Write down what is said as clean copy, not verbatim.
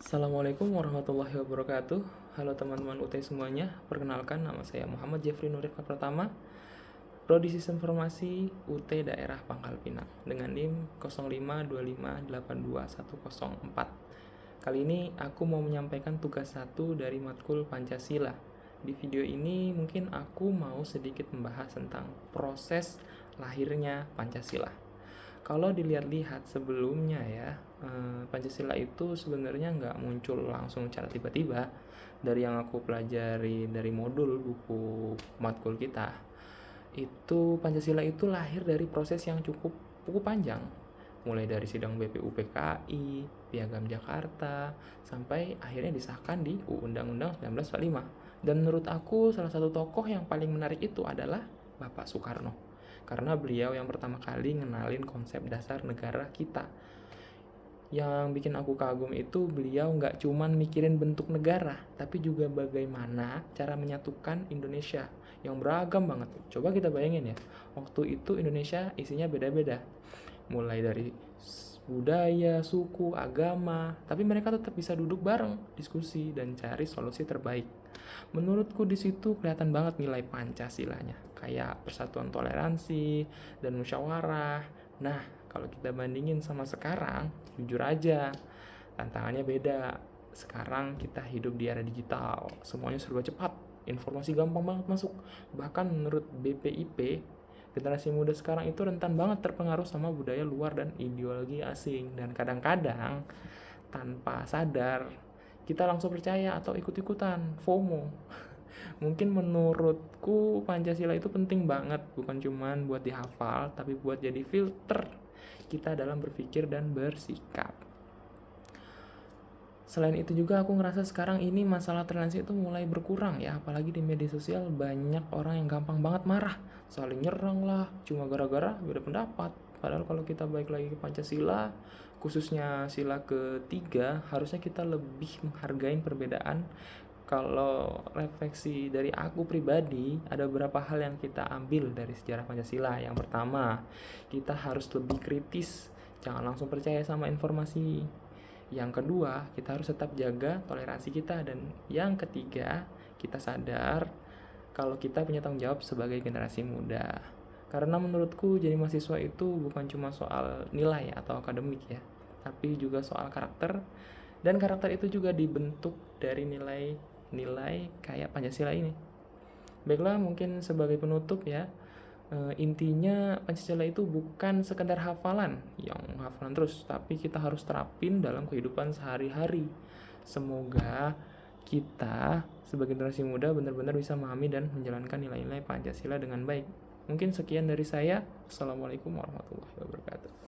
Assalamualaikum warahmatullahi wabarakatuh. Halo teman-teman UT semuanya. Perkenalkan, nama saya Muhammad Jeffrey Nurifka Pratama, Prodi Sistem Informasi UT Daerah Pangkal Pinang dengan NIM 0525828104. Kali ini aku mau menyampaikan tugas 1 dari matkul Pancasila. Di video ini mungkin aku mau sedikit membahas tentang proses lahirnya Pancasila. Kalau dilihat-lihat sebelumnya ya, Pancasila itu sebenarnya nggak muncul langsung secara tiba-tiba. Dari yang aku pelajari dari modul buku matkul kita, itu Pancasila itu lahir dari proses yang cukup panjang. Mulai dari sidang BPUPKI, Piagam Jakarta, sampai akhirnya disahkan di Undang-Undang 1945. Dan menurut aku salah satu tokoh yang paling menarik itu adalah Bapak Soekarno. Karena beliau yang pertama kali ngenalin konsep dasar negara kita. Yang bikin aku kagum itu beliau nggak cuman mikirin bentuk negara, tapi juga bagaimana cara menyatukan Indonesia yang beragam banget. Coba kita bayangin ya, waktu itu Indonesia isinya beda-beda. Mulai dari budaya, suku, agama, tapi mereka tetap bisa duduk bareng, diskusi, dan cari solusi terbaik. Menurutku di situ kelihatan banget nilai Pancasilanya, kayak persatuan toleransi dan musyawarah. Nah, kalau kita bandingin sama sekarang, jujur aja, tantangannya beda. Sekarang kita hidup di era digital, semuanya serba cepat, informasi gampang banget masuk. Bahkan menurut BPIP, generasi muda sekarang itu rentan banget terpengaruh sama budaya luar dan ideologi asing. Dan kadang-kadang tanpa sadar kita langsung percaya atau ikut-ikutan FOMO. Mungkin menurutku Pancasila itu penting banget, bukan cuman buat dihafal, tapi buat jadi filter kita dalam berpikir dan bersikap. Selain itu juga aku ngerasa sekarang ini masalah toleransi itu mulai berkurang ya, apalagi di media sosial banyak orang yang gampang banget marah, saling nyerang lah, cuma gara-gara beda pendapat. Padahal kalau kita balik lagi ke Pancasila, khususnya sila ketiga, harusnya kita lebih menghargai perbedaan. Kalau refleksi dari aku pribadi, ada beberapa hal yang kita ambil dari sejarah Pancasila. Yang pertama, kita harus lebih kritis, jangan langsung percaya sama informasi. Yang kedua, kita harus tetap jaga toleransi kita. Dan yang ketiga, kita sadar kalau kita punya tanggung jawab sebagai generasi muda. Karena menurutku jadi mahasiswa itu bukan cuma soal nilai atau akademik ya, tapi juga soal karakter. Dan karakter itu juga dibentuk dari nilai kayak Pancasila ini. Baiklah, mungkin sebagai penutup ya, intinya Pancasila itu bukan sekedar hafalan yang hafalan terus, tapi kita harus terapin dalam kehidupan sehari-hari. Semoga kita sebagai generasi muda benar-benar bisa memahami dan menjalankan nilai-nilai Pancasila dengan baik. Mungkin sekian dari saya. Assalamualaikum warahmatullahi wabarakatuh.